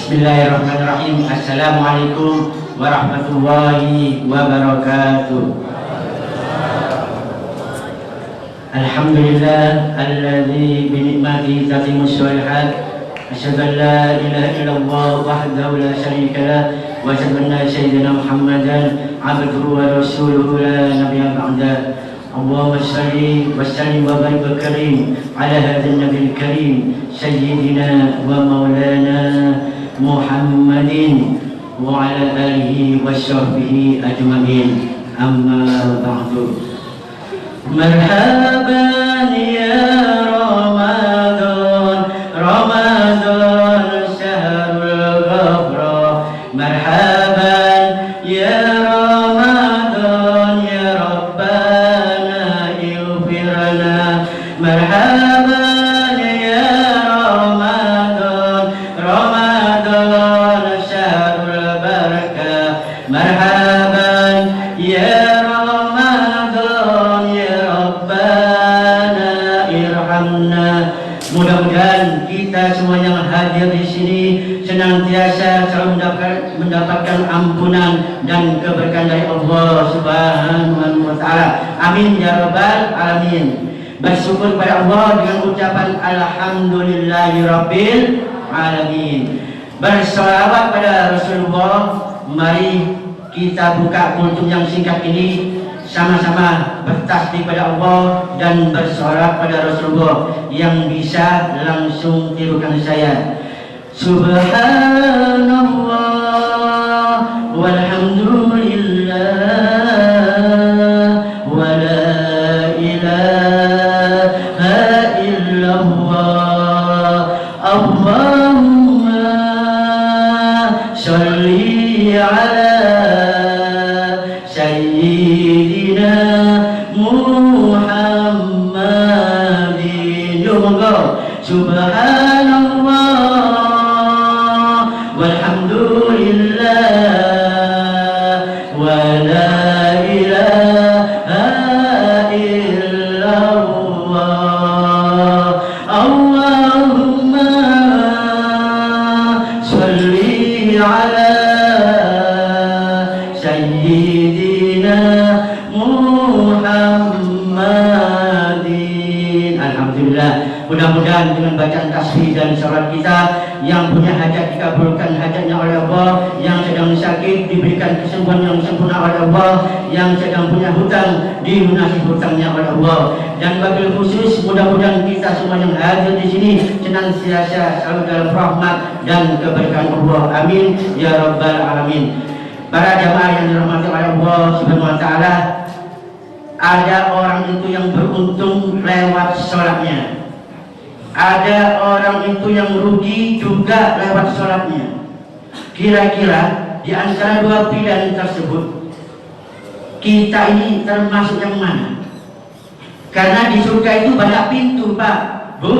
Bismillahirrahmanirrahim. Assalamualaikum warahmatullahi wabarakatuh. Alhamdulillah alladzi bi ni'matihi tatimmu shalihat. Asyhadu an la ilaha illallah wahdahu la syarika lah wa asyhadu anna sayyidina Muhammadan abduhu wa rasuluhu la nabiyya ba'da. Allahumma shalli wa sallim wa barik wa karim ala hadzal nabiyil karim sayyidina wa maulana Muhammadin wa ala alihi wa sahbihi ajma'in. Amma ba'du. Marhaban ya Ramadan, Ramadan syahrul ghafrah. Marhaban ya Ramadan ya Rabbana ighfir lana. Marhaban ya Ramadan, Ramadan syahrul barakah. Marhaban ya Ramadan ya Rabbana irhamna. Mudah-mudahan kita semua yang hadir di sini senantiasa selalu mendapatkan ampunan dan keberkahan dari Allah Subhanahu wa taala. Amin ya rabbal alamin. Bersyukur kepada Allah dengan ucapan alhamdulillahirabbil alamin. Bersolawat pada Rasulullah. Mari kita buka kultum yang singkat ini sama-sama bertasbih pada Allah dan bersolawat pada Rasulullah. Yang bisa langsung tirukan saya. Subhanallah walhamdulillah wa la ilaha illallah. Allahumma sholli ala sayyidina Muhammadin. Yo monggo. Subhanallah walhamdulillah wa la ilaha illallah. Allahumma sholli ala sayyidina Muhammadin. Alhamdulillah. Mudah-mudahan dengan bacaan tasbih dan salat kita, yang punya hajat dikabulkan hajatnya oleh Allah, yang sedang sakit diberikan kesembuhan yang sempurna oleh Allah, yang sedang punya hutang dilunasi hutangnya oleh Allah. Dan wabil khusus mudah-mudahan kita semua yang hadir di sini senantiasa selalu dalam rahmat dan keberkahan Allah. Amin ya rabbal alamin. Para jamaah yang dirahmati oleh Allah Subhanahu wa taala, ada orang itu yang beruntung lewat sholatnya. Ada orang itu yang rugi juga lewat sholatnya. Kira-kira di antara dua pilihan tersebut, kita ini termasuk yang mana? Karena di surga itu banyak pintu, Pak, Bu,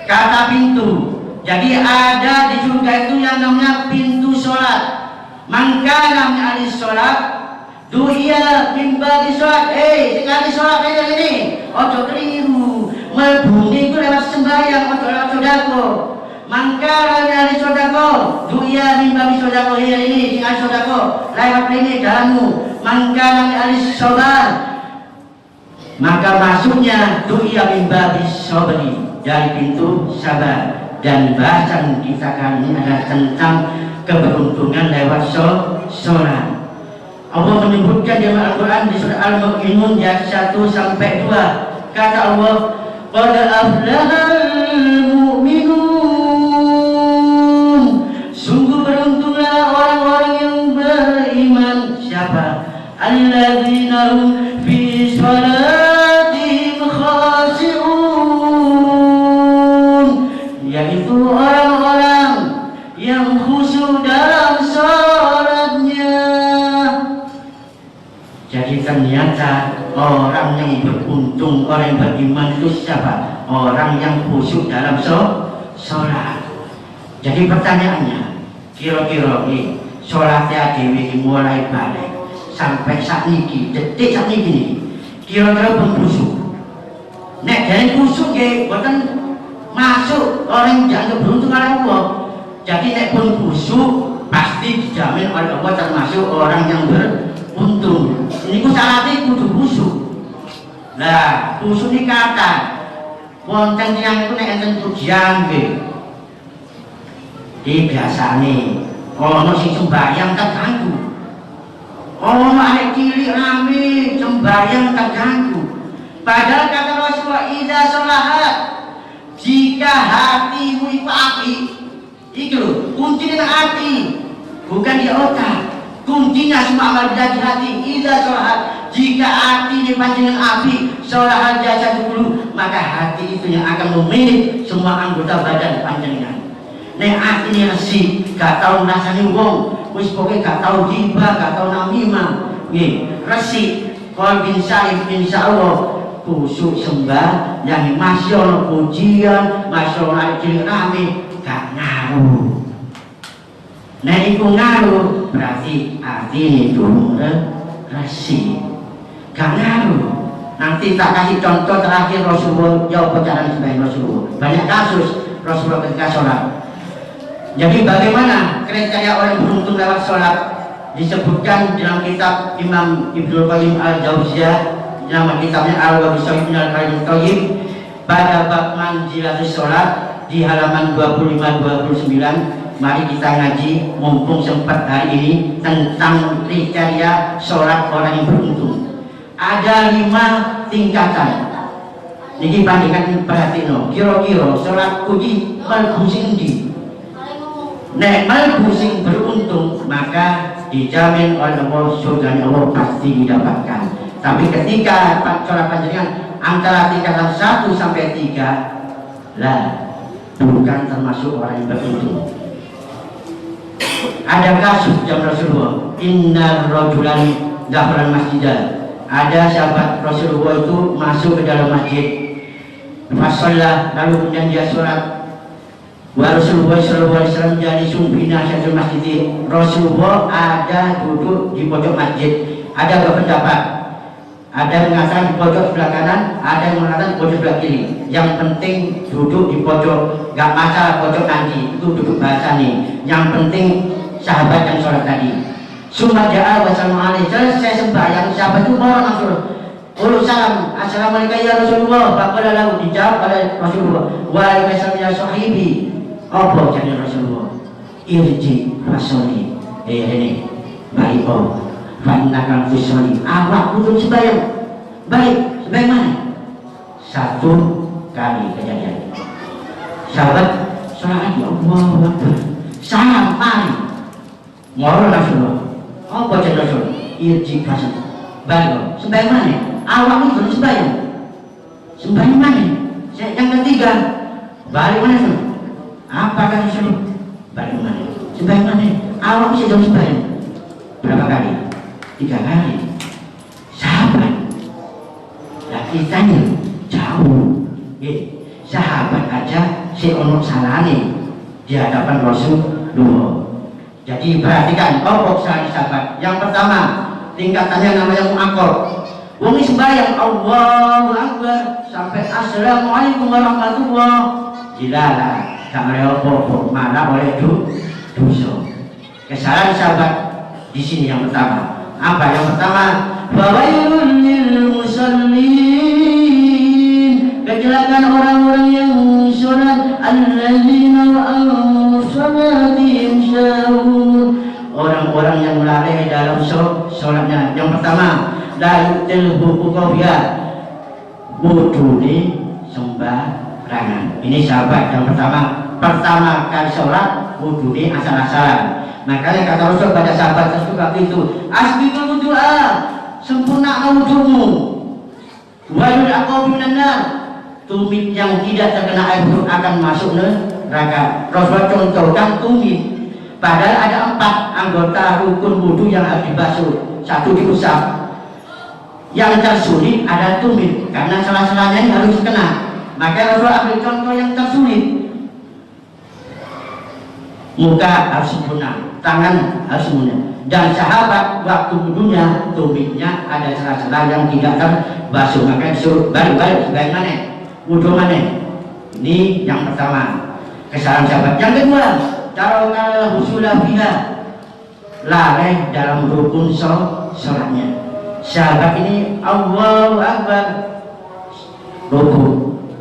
kata pintu. Jadi ada di surga itu yang namanya pintu sholat. Maka namanya ahli sholat duia mimba di sholat. Sing ahli sholat kayak gini, ojo keliru. Melbumi itu lewat sembahyang, ojo lewat sodako. Maka namanya ahli sodako duia mimba di sodako. Ini sing ahli sodako lewat ini jalanmu. Maka namanya ahli sobar. Maka masuknya duia mimba di sobri, dari pintu sabar. Dan bahasan kita kali ini adalah tentang keberuntungan lewat sholat. Allah menyebutkan dalam Al-Quran di surah Al-Mu'minun ayat 1 sampai 2. Kata Allah, qad aflahal mu'minun. Sungguh beruntunglah orang-orang yang beriman. Siapa? Alladzina hum fi shalatihim khashi'un, yaitu orang-orang yang khusyuk dalam sholatnya. Jadi ternyata orang yang beruntung, orang yang beriman itu siapa? Orang yang khusyuk dalam sholat. Jadi pertanyaannya, kira-kira ini sholatnya dewi mulai balik sampai saat ini, detik saat ini, kira-kira pun khusyuk. Nek dari khusyuk ya, bukan masuk orang yang dianggap beruntung oleh Allah. Jadi nek pun khusyuk pasti dijamin oleh Allah termasuk orang yang beruntung. Ini ku syaratnya kudu khusyuk. Nah, khusyuk ini kata wonten yang itu nek enten pujian nggih. Iki biasane ono sing sembahyang terganggu. Ono arek cilik rame sembahyang terganggu. Padahal kata Rasulullah, idza sholahat, jika hatimu itu api, itu kuncinya hati, bukan di otak. Kuncinya semua amal di hati. Idza sholahat, jika hati dipanjangkan api, sholahat jasad dulu, maka hati itu yang akan memilih semua anggota badan panjenengan. Nek hati ini resik, gak tahu rasanya wong, wis pokoknya gak tahu ghibah, gak tahu namimah, resik, qalbin sa'if insyaallah. Khusyuk sembah yang masih ono pujian, masih ono cilik rame, gak ngaruh. Nek iku ngaruh berarti artinya durung resik, gak ngaruh. Nanti tak kasih contoh terakhir Rasulullah, ya apa cara sembahyang Rasulullah. Banyak kasus Rasulullah ketika sholat. Jadi bagaimana kriteria orang beruntung lewat sholat? Disebutkan dalam kitab Imam Ibnu Qayyim Al-Jauziyah, nama kitabnya Al-Wabisawi Minal Kalim Qayyim, pada bab manzilatus sholat di halaman 25-29. Mari kita ngaji mumpung sempat hari ini tentang kriteria sholat orang yang beruntung. Ada 5 tingkatan. Niki bandingkan perhatikan, kira-kira sholat kuji mlebu sing endi? Nek mlebu sing beruntung maka dijamin oleh Allah surga Allah pasti didapatkan. Tapi ketika sholat panjenengan antara tingkatan 1 sampai 3 lah, bukan termasuk orang yang beruntung. Ada kasus zaman Rasulullah, inna rajulan dakhala masjidan. Ada sahabat Rasulullah itu masuk ke dalam masjid. Fasallah, lalu kemudian dia sholat. Wa Rasulullah sallallahu alaihi wasallam jadi sumbina syatul masjid. Rasulullah ada duduk di pojok masjid. Ada dua pendapat. Ada yang mengatakan di pojok sebelah kanan, ada yang mengatakan di pojok sebelah kiri. Yang penting duduk di pojok, gak masalah pojok nanti, itu duduk bahasa nih. Yang penting sahabat yang sholat tadi. Sumaja'a wassalamualaikum, selesai sembahyang, sahabat itu mau langsung ulul salam, assalamualaikum ya Rasulullah. Faqala lahu, dijawab oleh Rasulullah, waalaikumsalam ya sahibi. Apa jadi Rasulullah? Irji fasoli. Ini baik oh. Fa'innakan fusoli. Awak untuk sembahyang. Baik, sembahyang mana? 1 kali kejadian. Sahabat sholat lagi, Allahu Akbar. Salam mari. Ngoro Rasulullah. Apa jadi Rasul? Irji fasoli. Baik oh. Sembahyang mana? Awak itu sembahyang. Sembahyang mana? Yang ketiga. Balik mana tuh? Apakah disuruh balik mana? Sembahyang mana? Awak bisa jauh sembahyang berapa kali? 3 kali. Sahabat lah kitanya jauh. Sahabat aja si ono salane di hadapan Rasulullah. Jadi perhatikan pokok sahabat. Yang pertama tingkatannya namanya mu'aqqab. Wong sembahyang Allahu Akbar sampai assalamualaikum warahmatullah. Jilalah gak oleh apa-apa, malah oleh dosa. Kesalahan sahabat di sini yang pertama. Apa yang pertama? Fawailul lil musallin, kecelakaan orang-orang yang sholat, alladzina hum sholatihim sahun, orang-orang yang lalai dalam sholatnya. Yang pertama, la yutil huquqiyya, wudune sembarangan. Ini sahabat yang pertama kali sholat wudune asal-asalan. Makanya kata Rasul pada sahabat tersebut waktu itu, asbiqul wudu'a, sempurna wudumu. Walul aqabi minan nar, tumit yang tidak terkena air buruk akan masuk neraka. Rasul contohkan tumit. Padahal ada 4 anggota rukun wudu yang harus dibasuh. 1 diusap. Yang tersulit ada tumit, karena salah-salahnya ini harus kena. Maka Rasul ambil contoh yang tersulit. Muka harus sempurna, tangan harus sempurna. Dan sahabat waktu wudunya, tumitnya ada celah-celah yang tidak terbasuh. Maka disuruh balik-balik, sebaik mana? Wudu mana? Ini yang pertama, kesalahan sahabat. Yang kedua, tarakal husula fiha, lalai dalam rukun sholatnya. Sahabat ini Allahu Akbar, ruku.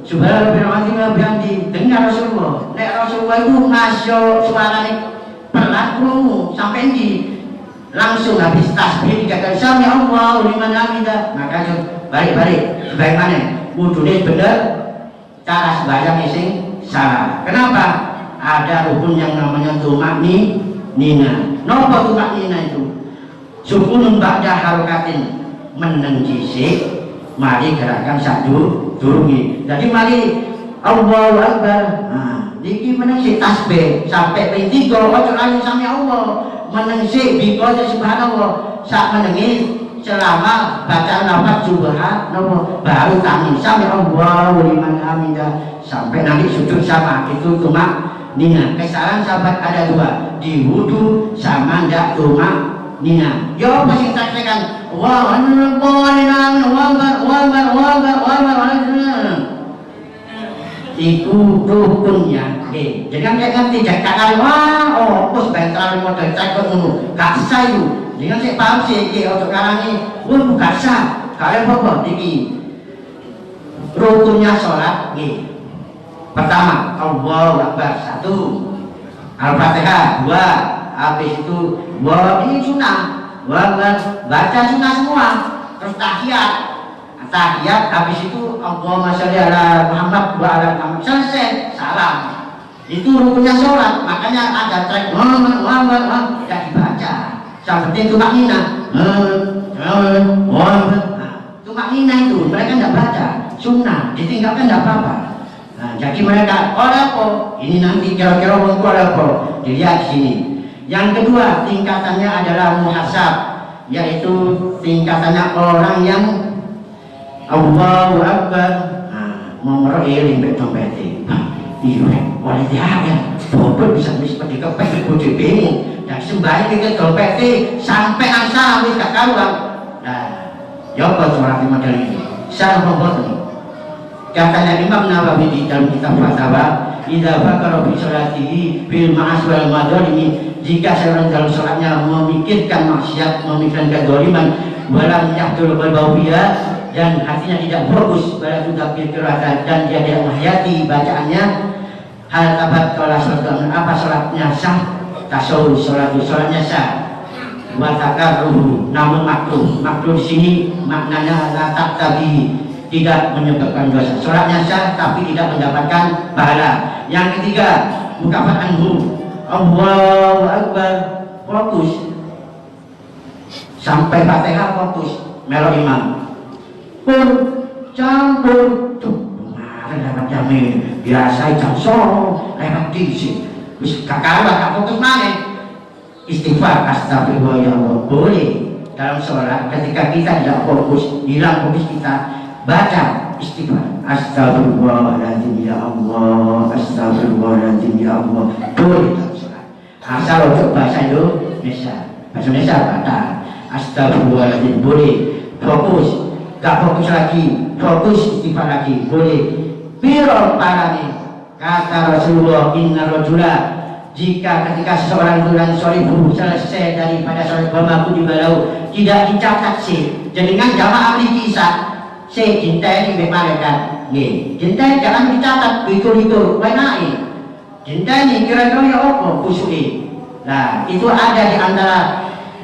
Subhanallah bihamdi, dengar Rasulullah. Nek Rasulullah itu masuk suaranya pelan krungu sampai di langsung habis tasbih 3 kali sami Allahu liman hamidah, maka balik sebagaimana wudhunya bener, cara sembahyang sing salah. Kenapa? Ada rukun yang namanya tumaknina. Napa tumaknina itu? Sukunun ba'da harokatin, meneng jisik, mari gerakan satu durungi. Jadi mari Allahu Akbar. Nah, niki meneng sik tasbih sampai ping 3 ojo langsung sami Allah. Meneng sik biko subhanallah. Sak menengi selama baca lafaz subhanallah baru kami sami Allahu liman hamidah sampai nanti sujud sama. Itu tumaknina. Kesalahan sahabat ada 2, di wudu sama ndak tumaknina. Yo masih saksikan wa itu rukunnya. Jangan ngerti jangan wah terus bentar model cekot ngono gak sah itu. Jangan saya paham sih untuk kalangi gak sah. Kalian apa iki rukunnya sholat pertama Allahu Akbar 1, Al-Fatihah 2, habis itu ini sunnah, baca sunnah semua, terus tahiyat, habis itu Allahumma sholli ala Muhammad wa ala Muhammad, selesai salam. Itu rukunnya sholat. Makanya ada track Muhammad tidak dibaca. Yang penting tumaknina. Tumaknina itu mereka tidak baca, sunnah ditinggalkan tidak apa-apa. Nah, jadi mereka apa? Ini nanti kira-kira untuk apa? Dilihat sini. Yang kedua tingkatannya adalah muhasab, yaitu tingkatannya orang yang Allahu Akbar. Mau meroil limbek dompeti. Iya, oleh dia dompet bisa seperti kepek bojo bingung. Dan sembahyang ke dompeti sampai angsa wis gak karuan. Nah, ya apa suara model ini? Saya ngomong katanya Imam Nawawi di dalam kitab Fatwa, idza fakara fi sholatihi bil ma'as wal madalimi, jika seorang dalam sholatnya memikirkan maksiat, memikirkan kezaliman, walam yahdul qalbawiya, dan hatinya tidak fokus pada takbir qiraat dan dia tidak menghayati bacaannya, hal tabat qala sholatnya apa sholatnya sah, tasawuf sholatnya sah. Wa takarruhu namun makruh di sini maknanya la taqtabi, tidak menyebabkan dosa. Sholatnya sah tapi tidak mendapatkan pahala. Yang ketiga, mukafat anhu, Allahu Akbar, fokus sampai Fatihah, fokus melo imam pun campur tuh kemarin dapat jamin biasa jam sore lewat disi wis kakaruan gak fokus mana istighfar astagfirullah ya Allah boleh dalam sholat. Ketika kita tidak fokus, hilang fokus kita, baca istighfar astagfirullahaladzim ya Allah, astagfirullahaladzim ya Allah, boleh dalam sholat. Asal untuk bahasa Indonesia batal. Astagfirullahaladzim boleh, fokus, gak fokus lagi, fokus istighfar lagi, boleh. Biro parani kata Rasulullah, inna rajula, jika ketika seseorang bulan sholihu selesai daripada sholat bamaku di balau tidak dicatat sih dengan jamaah di kisah saya cintai di malaikat nih cintai jangan dicatat itu wenai cintai ini kira-kira ya apa kusui. Nah itu ada di antara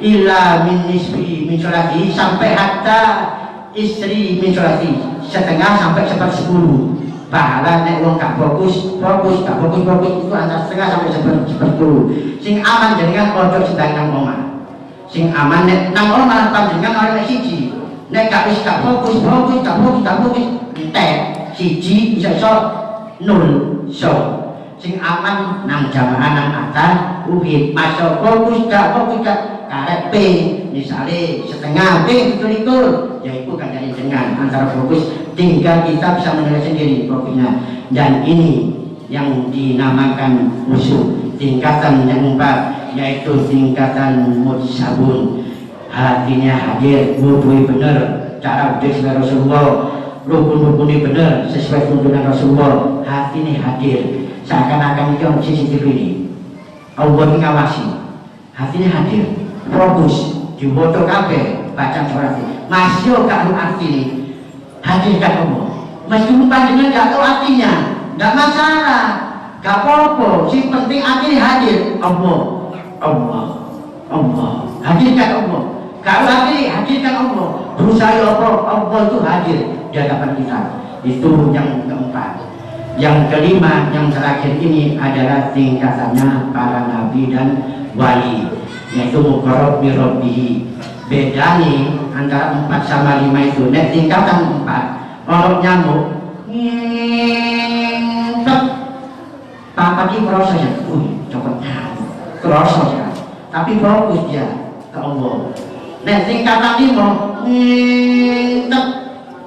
illa min nisbi min sholati sampai hatta istri min sholati setengah sampai 10 pahala nek wong gak fokus itu antara setengah sampai 10. Sing aman jenengan ojo sedang nang omah. Sing aman nek nang omah panjenengan ora siji. Nek gak wis gak fokus entek siji bisa iso 0 so. Sing aman nang jamaah nang atas uhid masuk fokus gak karet P misalnya setengah P itu yaitu kandang dengan antara fokus tinggal kita bisa menilai sendiri fokusnya. Dan ini yang dinamakan musuh tingkatan yang 4 yaitu tingkatan mutsabun, hatinya hadir wudhu benar cara wudhu Rasulullah rukun-rukun ini benar sesuai tuntunan Rasulullah, hati ini hadir seakan-akan itu CCTV ini Allah ngawasi, hati ini hadir fokus di foto kabeh bacaan sholat masih gak lu arti ini hadirkan Allah meskipun panjenengan gak tahu artinya gak masalah, gak apa-apa, sing penting hati ini hadir Allah hadirkan Allah. Kalau hadirkan Allah, berusaha Allah itu hadir di hadapan kita. Itu yang keempat. Yang kelima, yang terakhir ini adalah tingkatannya para nabi dan wali, yaitu muqarrab bi rabbih. Beda nih antara 4 sama 5 itu. Nek tingkatan 4, orang nyamuk Papa ki merasa ya, cokot nyamuk, kerasa ya. Tapi fokus dia ke Allah. Nah, tingkatan 5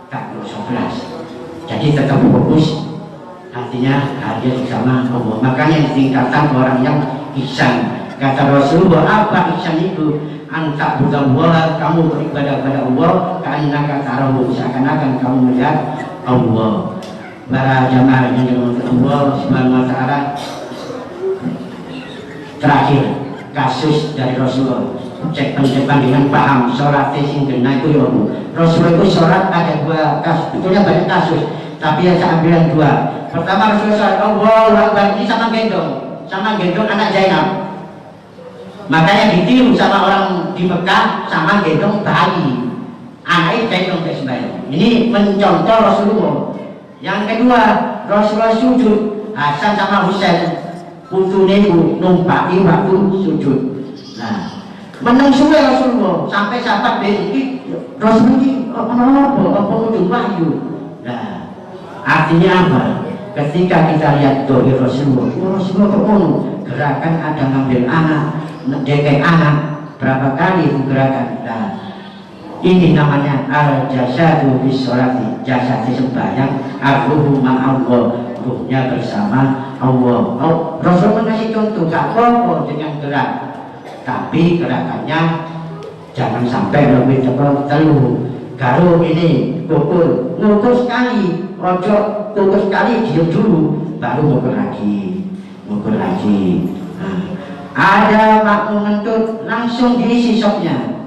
tak 11. Jadi tetap fokus, artinya hadir bersama Allah. Makanya tingkatan orang yang ihsan. Kata Rasulullah, apa ihsan itu? Anta budallah, kamu beribadah kepada Allah, karena tarahu, seakan-akan kamu melihat Allah. Para jamaah yang dirahmati Allah Subhanahu wa taala. Terakhir, kasus dari Rasulullah, cek dengan paham sholat sing kena itu ya Bu. Rasulullah itu sholat ada 2 kasus, betulnya banyak kasus, tapi ya saya ambil yang 2. Pertama Rasulullah sholat Allahu Akbar ini sama gendong anak Zainab. Makanya ditiru sama orang di Mekah sama gendong bayi, anaknya gendong ke sembahyang. Ini mencontoh Rasulullah. Yang kedua Rasulullah sujud, Hasan sama Husain putune numpaki waktu sujud. Nah, menang suwe Rasulullah sampai sahabat ini Rasulullah apa ujung wahyu. Nah, artinya apa? Ketika kita lihat dohir Rasulullah kemana gerakan ada ngambil anak, dekek anak, berapa kali itu gerakan. Nah, ini namanya al-jasadu bis-sholati, jasad sembahyang, ar-ruhu ma'allah, ruhnya bersama Allah. Rasul mengasih contoh, gak apa-apa dengan gerak, tapi gerakannya jangan sampai lebih cepat telu. Kalau ini ngukur sekali, ojo ngukur sekali diam dulu, baru ngukur lagi. Nah, ada makmum ngentut langsung diisi sopnya.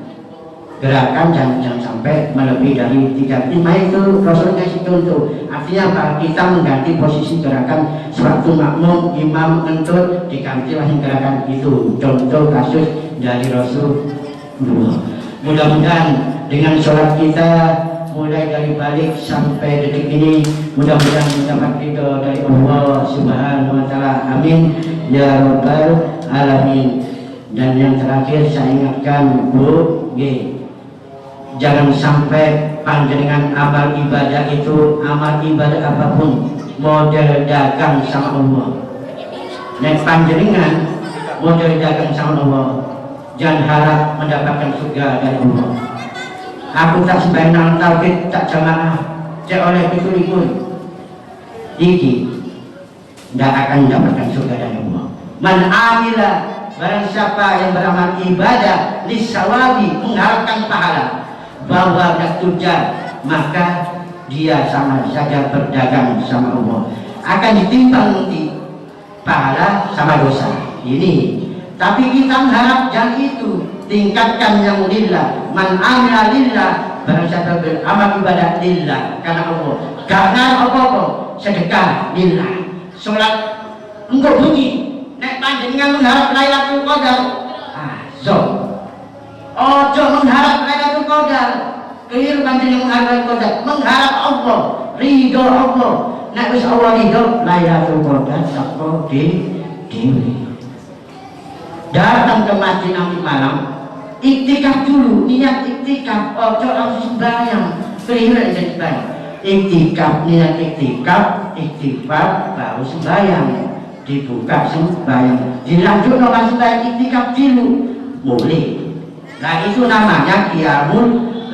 Gerakan jangan sampai melebihi dari 3 5 itu Rasul ngasih contoh. Artinya apa? Kita mengganti posisi gerakan sewaktu makmum imam ngentut diganti lagi gerakan itu. Contoh kasus dari Rasul. Mudah-mudahan dengan sholat kita mulai dari balik sampai detik ini, mudah-mudahan mendapat ridho dari Allah Subhanahu wa taala. Amin ya rabbal alamin. Dan yang terakhir saya ingatkan Bu, jangan sampai panjenengan amal ibadah itu, amal ibadah apapun, model dagang sama Allah. Nek panjenengan model dagang sama Allah, jangan harap mendapatkan surga dari Allah. Aku tak sembahyang tauhid, tak jamaah, cek oleh pikirikun, iki tidak akan mendapatkan surga dari Allah. Man amila, barang siapa yang beramal ibadah lisawabi, mengharapkan pahala, bahwa tujuan, maka dia sama saja berdagang sama Allah, akan ditimbang nanti pahala sama dosa ini. Tapi kita mengharap jangan itu, tingkatkan yang lillah. Man amila lillah, barang siapa beramal ibadah lillah, karena Allah, karena apa-apa, sedekah lillah, sholat engkau bunyi, nek panjenengan mengharap Lailatul Qadar, ojo mengharap Lailatul Qadar, keliru panjenengan mengharap Qadar, mengharap Allah, ridho Allah. Nek wis Allah ridho, Lailatul Qadar sapa dhewe. Datang ke masjid nanti malam, iktikaf dulu, niat iktikaf, ojo langsung sembahyang, keliru jadi sembahyang. Iktikaf, niat iktikaf, ikhtifar baru sembahyang, dibuka sembahyang, dilanjut nomor sembahyang iktikaf dulu, boleh. Nah itu namanya qiyamul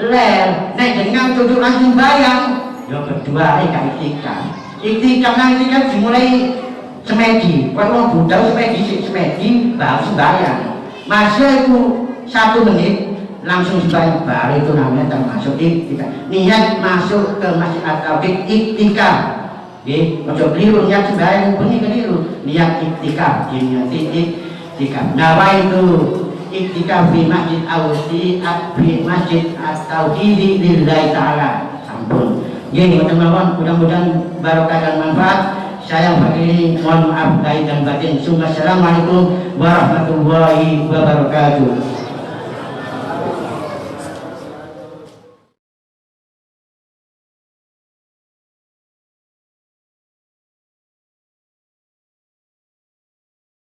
lail. Nek dengan tujuh langsung sembahyang, yo berdua iktikaf. Iktikaf dimulai semedi, kalau budal semedi baru sembahyang. Masih itu 1 menit langsung sembahyang, baru itu namanya termasuk iktikaf. Niat masuk ke masjid at-tauhid iktikaf. Oke, ojo keliru niat sembahyang bunyi keliru. Niat iktikaf, niat iktikaf. Nawaitu iktikaf di masjid di masjid at-tauhid lillahi ta'ala. Sampun. Gini teman-teman, mudah-mudahan barokah dan manfaat. Saya begini, mohon maaf lahir dan batin. Assalamualaikum warahmatullahi wabarakatuh.